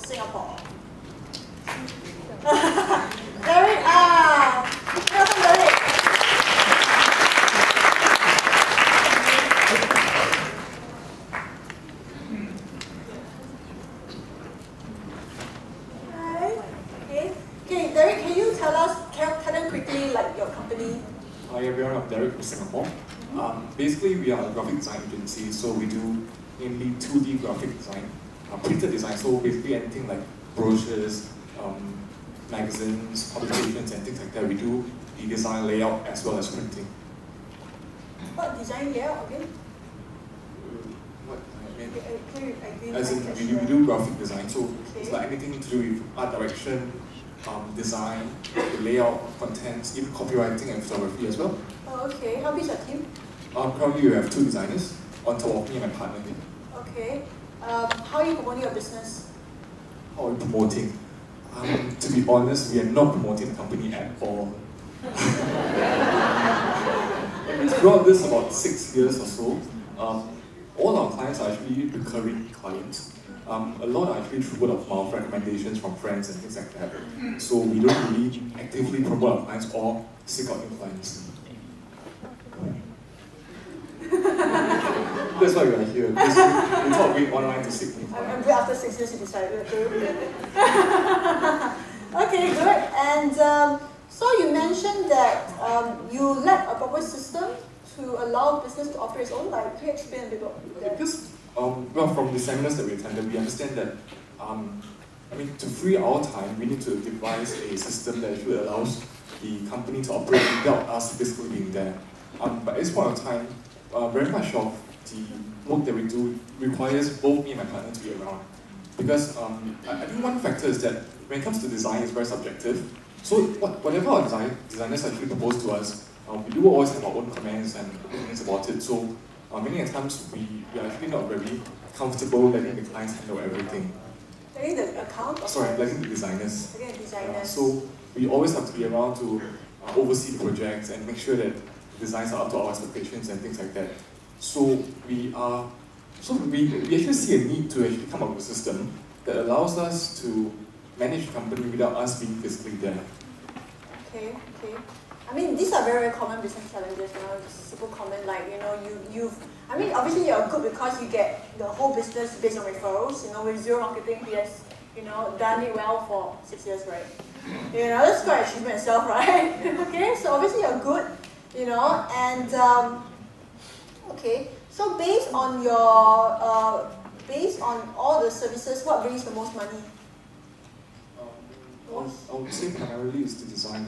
Singapore. Deric, welcome Deric. Okay, Deric, can you tell them quickly, like your company? Hi everyone, I'm Deric from Singapore. Basically, we are a graphic design agency, so we do mainly 2D graphic design, printed design, so basically anything like brochures, magazines, publications, and things like that. We do the design layout as well as printing. What design layout again? What I mean, as in, we do graphic design, so it's like anything to do with art direction, design, the layout, contents, even copywriting and photography as well. Oh, okay. How big is your team? Currently, we have 2 designers on top of me and my partner. Okay. How are you promoting your business? How are we promoting? To be honest, we are not promoting the company at all. Throughout this about 6 years or so, all our clients are actually recurring clients. A lot are actually through word of mouth recommendations from friends and things like that. So we don't really actively promote our clients or seek out new clients. That's why we are here. Because we thought going online to seek new clients. After 6 years, you decided to. Okay, good. And so you mentioned that you led a proper system to allow business to operate its own life. Can you explain a bit about that? Because, well, from the seminars that we attended, we understand that, I mean, to free our time, we need to devise a system that actually allows the company to operate without us physically being there. But at this point of time, very much of the work that we do requires both me and my partner to be around. Because I think one factor is that when it comes to design, it's very subjective. So whatever our designers actually propose to us, we do always have our own comments and opinions about it. So many times we are actually not very comfortable letting the clients handle everything. Letting the account? Sorry, letting the designers. Letting the designers. So we always have to be around to oversee the projects and make sure that the designs are up to our expectations and things like that. So we actually see a need to actually come up with a system that allows us to manage the company without us being physically there. Okay. I mean, these are very, very common business challenges, you know, it's super common, like, you know, I mean, obviously you're good because you get the whole business based on referrals, you know, with zero marketing, he has, you know, done it well for 6 years, right? You know, that's quite an achievement itself, right? Okay, so obviously you're good, you know, and, okay, so based on your, based on all the services, what brings the most money? I would say primarily is the design,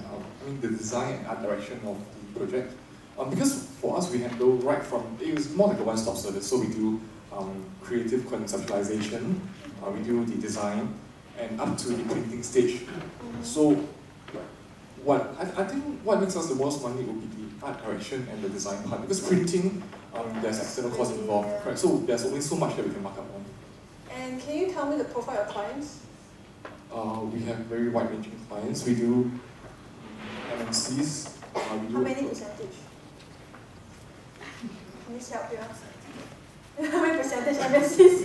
the design and art direction of the project. Because for us, we handle right from, it's more like a one-stop service. So we do creative conceptualization, we do the design, and up to the printing stage. So I think what makes us the most money would be the art direction and the design part. Because printing, there's external costs involved, right? So there's only so much that we can mark up on. And can you tell me the profile of clients? We have very wide-ranging clients. We do MNCs. How many percentage? Can you help here? How many percentage MNCs?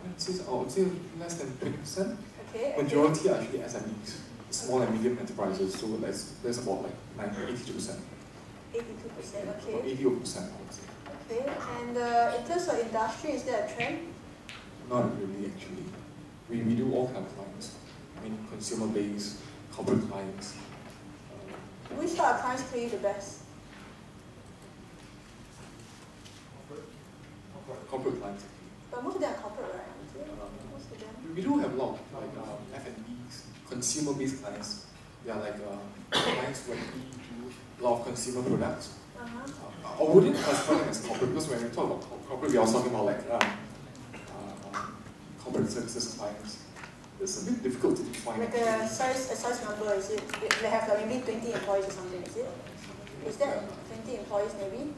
MNCs, I would say less than 20%. Okay. Majority are actually SMEs, small and medium enterprises. So there's about like 82%. 82%, okay. Or 80%, I would say. Okay, and in terms of industry, is there a trend? Not really, actually. We do all kinds of clients. I mean, consumer-based, corporate clients. Which type of clients pay you the best? Corporate clients. But most of them are corporate, right? Most of them. We do have a lot of like F&Bs, consumer-based clients. They are like clients where we do a lot of consumer products. I wouldn't classify them as corporate because when we talk about corporate, we're also talking about like corporate services clients. It's a bit difficult to define. Like a size number, is it? They have like maybe 20 employees or something, is it? Is that 20 employees maybe?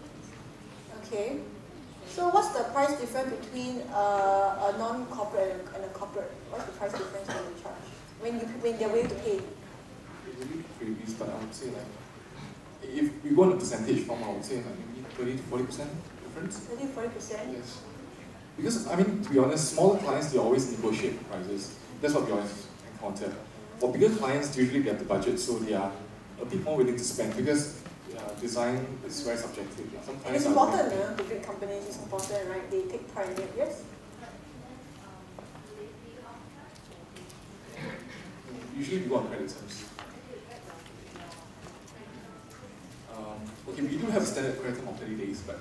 Okay. So what's the price difference between a non-corporate and a corporate? What's the price difference that you charge when they're willing to pay? It really varies, but I would say like if we go on a percentage form, I would say like maybe 30 to 40% difference. 30 to 40%? Yes. Because, I mean, to be honest, smaller clients, they always negotiate prices. That's what we always encounter. For bigger clients, usually they have the budget, so they are a bit more willing to spend because design is very subjective. And it's important, to big companies, it's important, right? They take pride in it, yes? Usually we go on credit terms. Okay, we do have a standard credit term of 30 days, but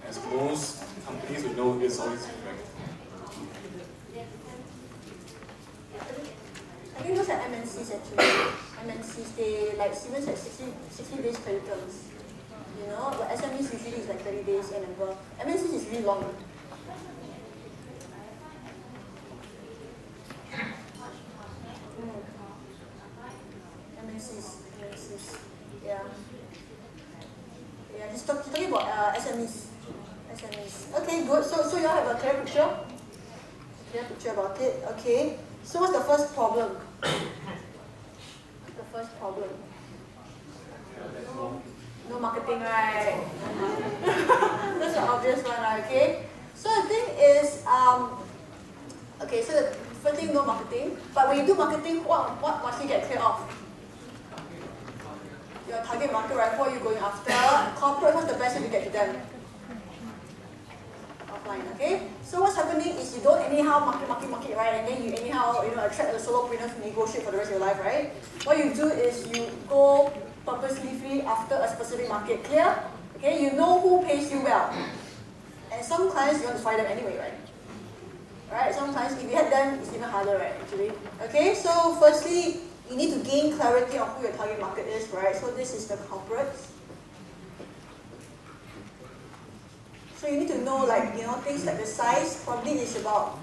as most companies would know, it's always different. I think those are MNCs actually. MNCs, they like Siemens has 60 days credit terms. You know, but SMEs usually is like 30 days and above. MNCs is really long. MNCs, yeah. Yeah, he's talking about SMEs. Okay, good. So you all have a clear picture? Clear picture about it. Okay. So what's the first problem? The first problem. No marketing, right? That's the obvious one, right? Okay. So the thing is, okay. So the first thing, no marketing. But when you do marketing, what must you get clear of? Your target market, right? Who are you going after? Corporate, what's the best way to get to them? Offline, okay? So what's happening is you don't anyhow market, right? And then you anyhow, attract the solopreneurs to negotiate for the rest of your life, right? What you do is you go purposely after a specific market. Clear? Okay, you know who pays you well. And some clients you want to find them anyway, right? Right? Some clients, if you had them, it's even harder, right? Actually. Okay, so firstly, you need to gain clarity on who your target market is, right? So this is the corporates. So you need to know, like, things like the size probably is about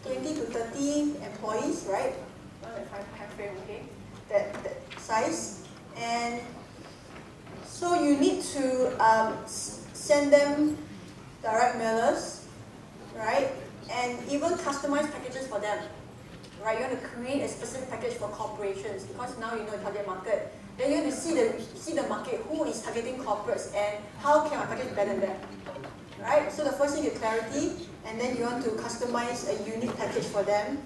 20 to 30 employees, right? Time frame, okay? That size. And so you need to send them direct mailers, right? And even customize packages for them. Right, you want to create a specific package for corporations because now you know the target market. Then you want to see the market, who is targeting corporates and how can my package be better than them. Right, so the first thing is clarity, and then you want to customize a unique package for them.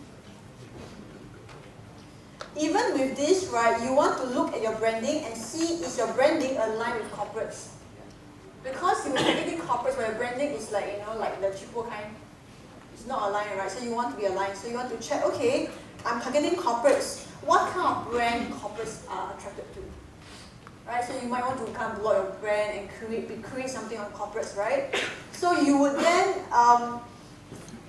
Even with this, right, you want to look at your branding and see is your branding aligned with corporates. Because you're targeting corporates where your branding is like, like the cheapo kind. It's not aligned, right? So you want to be aligned. So you want to check, okay, I'm targeting corporates. What kind of brand corporates are attracted to? Right? So you might want to kind of blow your brand and create something on corporates, right? So you would then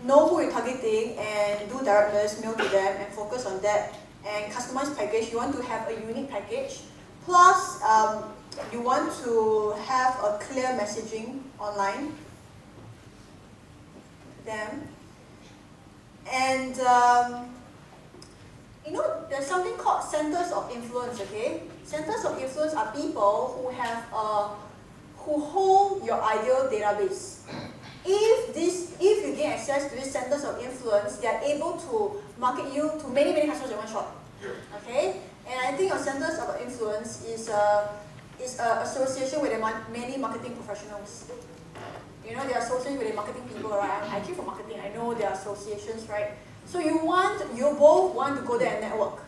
know who you're targeting and do direct mail to them and focus on that. And customize package, you want to have a unique package. Plus, you want to have a clear messaging online. Them. And there's something called centers of influence, okay? Centers of influence are people who hold your ideal database. If you gain access to these centers of influence, they are able to market you to many customers in one shot. Okay? And I think your centers of influence is an association with many marketing professionals. They are associated with the marketing people, right? I came from marketing, I know there are associations, right? So you both want to go there and network.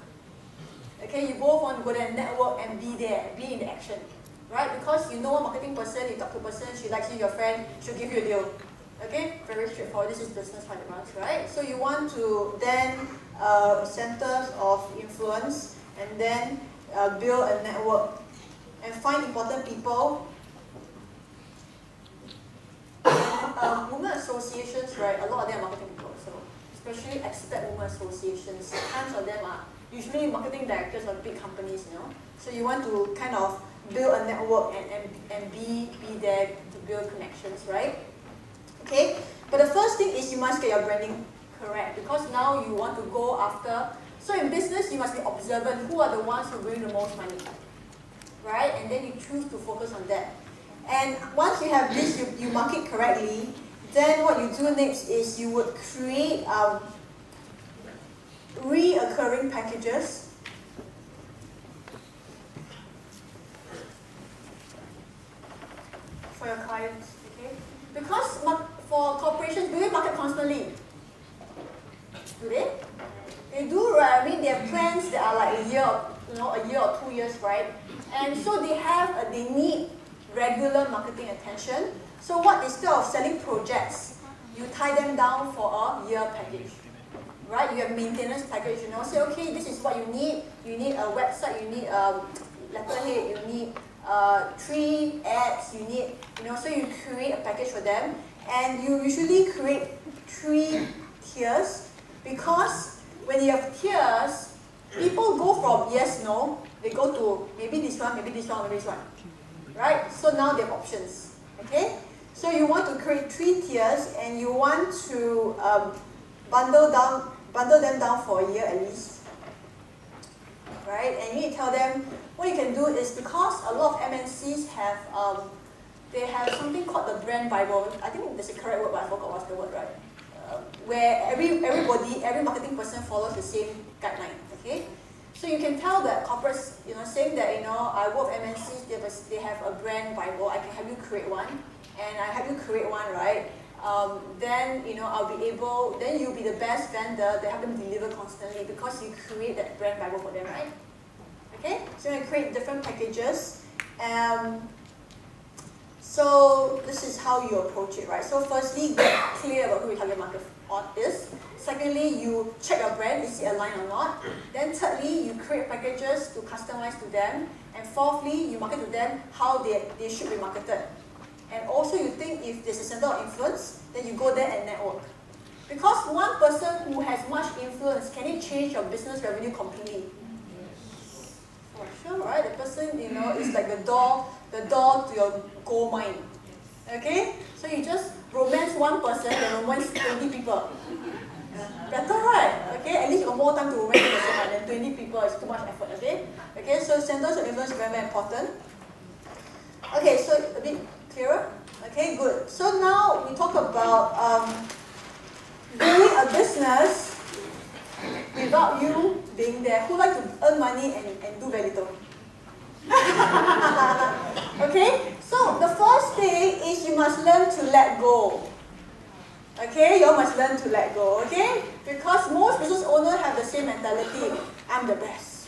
Okay, you both want to go there and network and be there, be in the action. Right? Because you know a marketing person, you talk to a person, she likes you, your friend, she'll give you a deal. Okay? Very straightforward, this is business fundamentals, right? So you want to then centers of influence and then build a network and find important people. And women associations, right? A lot of them are marketing people, so especially expat women associations. Tons of them are usually marketing directors of big companies, So you want to kind of build a network and be there to build connections, right? Okay? But the first thing is you must get your branding correct because now you want to go after. So in business, you must be observant. Who are the ones who bring the most money? Right? And then you choose to focus on that. And once you have this, you market correctly, then what you do next is you would create reoccurring packages for your clients, okay? Because for corporations, do they market constantly? Do they? They do, right? I mean, they have plans that are like a year or 2 years, right? And so they need regular marketing attention. So what, instead of selling projects, you tie them down for a year package, right? You have maintenance package, say, okay, this is what you need. You need a website, you need a letterhead, you need 3 ads, you need, so you create a package for them. And you usually create 3 tiers, because when you have tiers, people go from yes, no, they go to maybe this one, maybe this one, maybe this one, right? So now they have options, okay? So you want to create 3 tiers, and you want to bundle them down for a year at least, right? And you need to tell them what you can do is, because a lot of MNCs have they have something called the brand Bible. I think there's a correct word, but I forgot what's the word, right? Where every marketing person follows the same guideline, okay? So you can tell that corporates, saying that, I work with MNCs, they have a brand Bible, I can help you create one, and I help you create one, right? Then, I'll be able, then you'll be the best vendor that help them deliver constantly, because you create that brand Bible for them, right? Okay? So you create different packages. So this is how you approach it, right? So firstly, get clear about who your target market is. Secondly, you check your brand, is it aligned or not. Then thirdly, you create packages to customize to them. And fourthly, you market to them how they should be marketed. And also you think if there's a center of influence, then you go there and network. Because one person who has much influence, can it change your business revenue completely? For sure, right? The person, is like the door to your gold mine. Okay? So you just romance one person and romance 20 people. Better, right? Okay? At least you have more time to romance the person, right? Than 20 people is too much effort, okay? Okay, so centers of influence is very, very important. Okay, so a bit clearer? Okay, good. So now we talk about building a business without you being there. Who like to earn money and do very little? Okay, so the first thing is you must learn to let go. Okay, you all must learn to let go, okay? Because most business owners have the same mentality. I'm the best.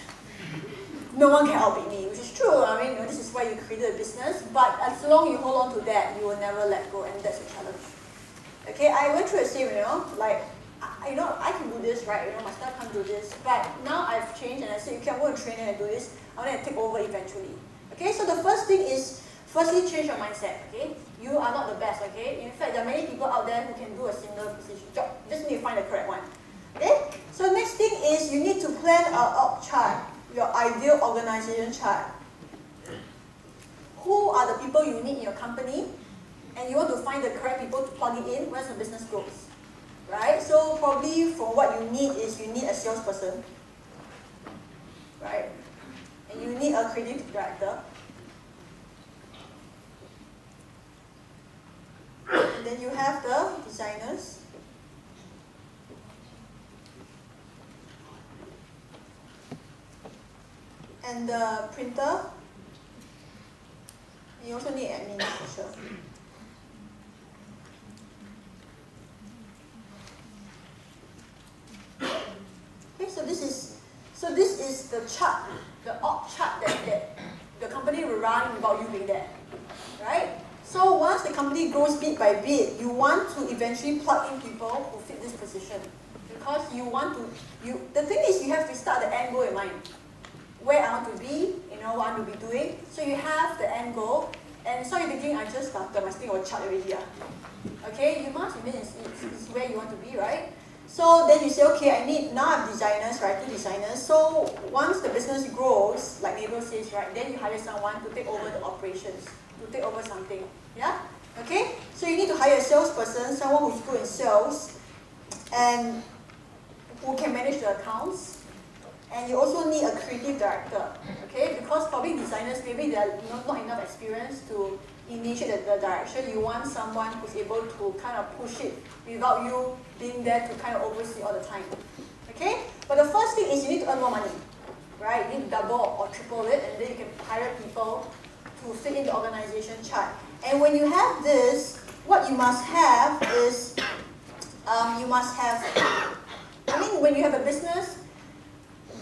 No one can outbeat me, which is true. I mean, this is why you created a business. But as long as you hold on to that, you will never let go, and that's a challenge. Okay, I went through the same, like, I can do this, right? My staff can't do this. But now I've changed, and I said, okay, I'm going to train and do this. I want to take over eventually. Okay, so the first thing is, firstly, change your mindset. Okay, you are not the best. Okay, in fact, there are many people out there who can do a similar position job. Just need to find the correct one. Okay, so next thing is you need to plan an org chart, your ideal organization chart. Who are the people you need in your company? And you want to find the correct people to plug it in once the business grows. Right? So probably from what you need is you need a salesperson. Right? And you need a creative director. And then you have the designers. And the printer. And you also need admin for sure. Okay, so this is the chart, the org chart that the company will run without you being there, right? So once the company grows bit by bit, you want to eventually plug in people who fit this position, because you want to. The thing is, you have to start the end goal in mind. Where I want to be, what I want to be doing. So you have the end goal, and so you're thinking, I just started my thing or chart already. Okay, you must admit it's where you want to be, right? So then you say, okay, now I have designers, right? 2 designers. So once the business grows, like Mabel says, right, then you hire someone to take over the operations, to take over something. Yeah? Okay? So you need to hire a salesperson, someone who's good in sales, and who can manage the accounts. And you also need a creative director, okay? Because probably designers, maybe they're not enough experience to initiate the direction. You want someone who's able to kind of push it without you being there to kind of oversee all the time, okay? But the first thing is you need to earn more money, right? You need to double or triple it, and then you can hire people to fit in the organization chart. And when you have this, what you must have is, you must have, I mean, when you have a business,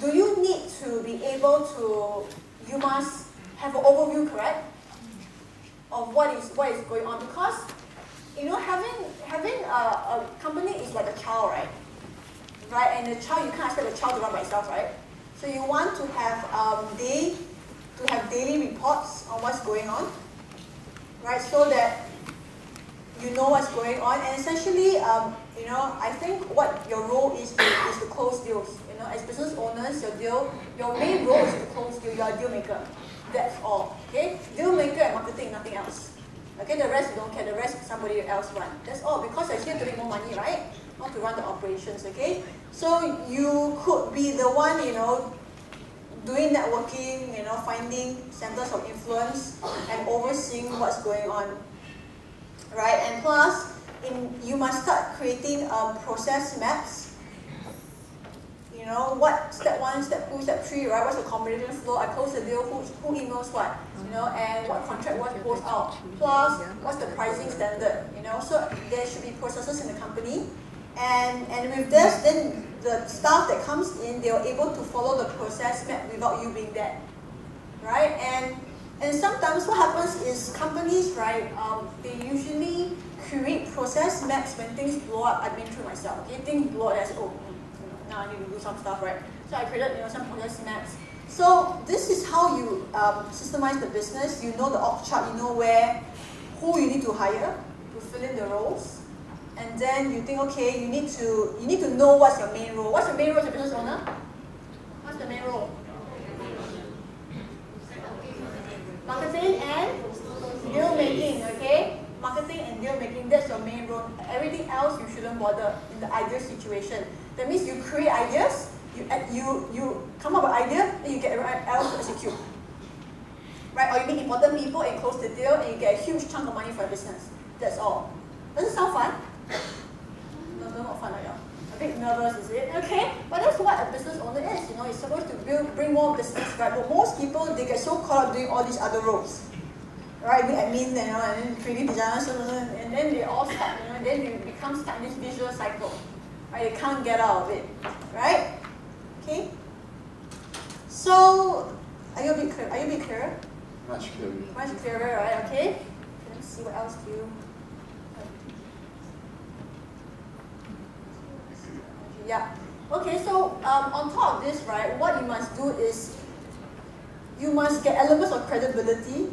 do you need to be able to, you must have an overview, correct? Of what is going on, because, you know, having a company is like a child, right? Right, and the child, you can't expect the child to run by itself, right? So you want to have daily reports on what's going on, right? So that you know what's going on, and essentially, you know, I think what your role is to close deals. You know, as business owners, your main role is to close deals. You're a deal maker. That's all. Okay, deal maker and marketing, nothing else. Okay, the rest you don't care. The rest somebody else run. That's all, because you're here to make more money, right? Not to run the operations. Okay, so you could be the one, you know, doing networking, you know, finding centers of influence and overseeing what's going on, right? And plus, you must start creating process maps. You know, what step 1, step 2, step 3, right? What's the communication flow? I close the deal, who emails what, you know, and what contract what goes out. Plus, what's the pricing standard, you know? So there should be processes in the company. And with this, then the staff that comes in, they are able to follow the process map without you being there, right? And sometimes what happens is companies, right, they usually create process maps when things blow up. I've been through myself, okay? Things blow up as, oh, now I need to do some stuff, right? So I created, you know, some process maps. So this is how you systemize the business. You know the org chart, you know who you need to hire to fill in the roles. And then you think, okay, you need to know what's your main role. What's your main role as a business owner? What's the main role? Marketing and deal making, okay? Marketing and deal making, that's your main role. Everything else you shouldn't bother in the ideal situation. That means you create ideas, you come up with an idea, then you get everyone else to execute. Right? Or you meet important people and close the deal and you get a huge chunk of money for your business. That's all. Does it sound fun? No, not fun, y'all. A bit nervous, is it? Okay, but that's what a business owner is. You know, it's supposed to bring more business, right? But most people, they get so caught up doing all these other roles. Right, admin, you know, and then 3D designers, and then they all stuck, you know, and then they become stuck in this visual cycle. Right, they can't get out of it. Right? Okay? So, are you a bit clearer? Much clearer. Much clearer, right? Okay. Let's see what else do you. Yeah. Okay, so on top of this, right, what you must do is you must get elements of credibility,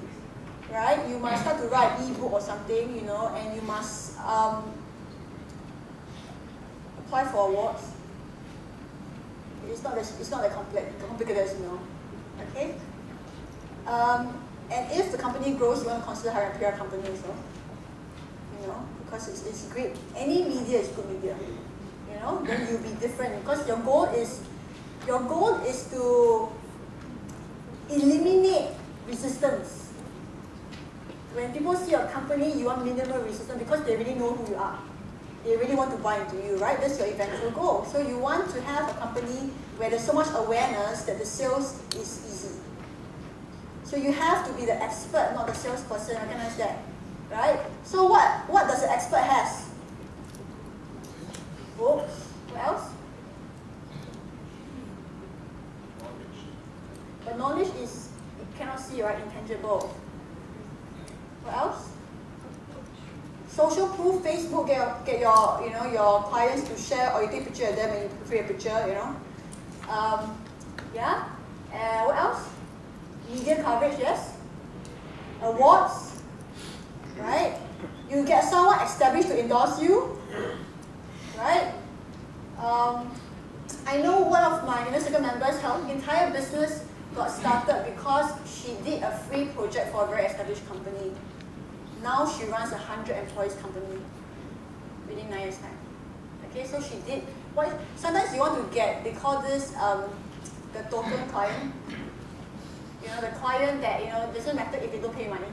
right? You must start to write an e-book or something, you know, and you must apply for awards. It's not that complicated as you know. Okay? And if the company grows, you want to consider hiring a PR company as well. You know, because it's great. Any media is good media. You know, then you'll be different because your goal is to eliminate resistance. When people see your company, you want minimal resistance because they really know who you are. They really want to buy into you, right? That's your eventual goal. So you want to have a company where there's so much awareness that the sales is easy. So you have to be the expert, not the salesperson. Recognize that, right? So what does the expert has? Books. What else? But knowledge is, you cannot see, right? Intangible. What else? Social proof. Facebook, get your clients to share, or you take a picture of them and you create a picture, you know. Yeah. What else? Media coverage, yes. Awards, right? You get someone established to endorse you, right? I know one of my inner circle members, her entire business got started because she did a free project for a very established company. Now she runs a 100 employees company within 9 years' time. Okay, so she did what sometimes you want to get, they call this the token client. You know, the client that, you know, doesn't matter if they don't pay money.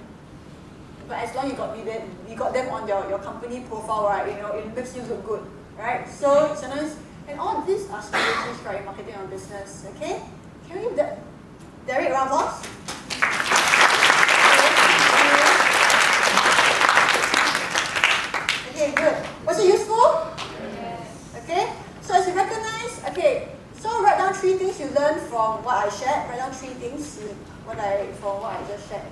But as long as you got them on your company profile, right, you know, it makes you look good. Right? So sometimes, and all these are strategies, right, marketing or business. Okay? Can we give Deric a round of applause? So as you recognize, okay, so write down 3 things you learned from what I shared. Write down 3 things from what I just shared.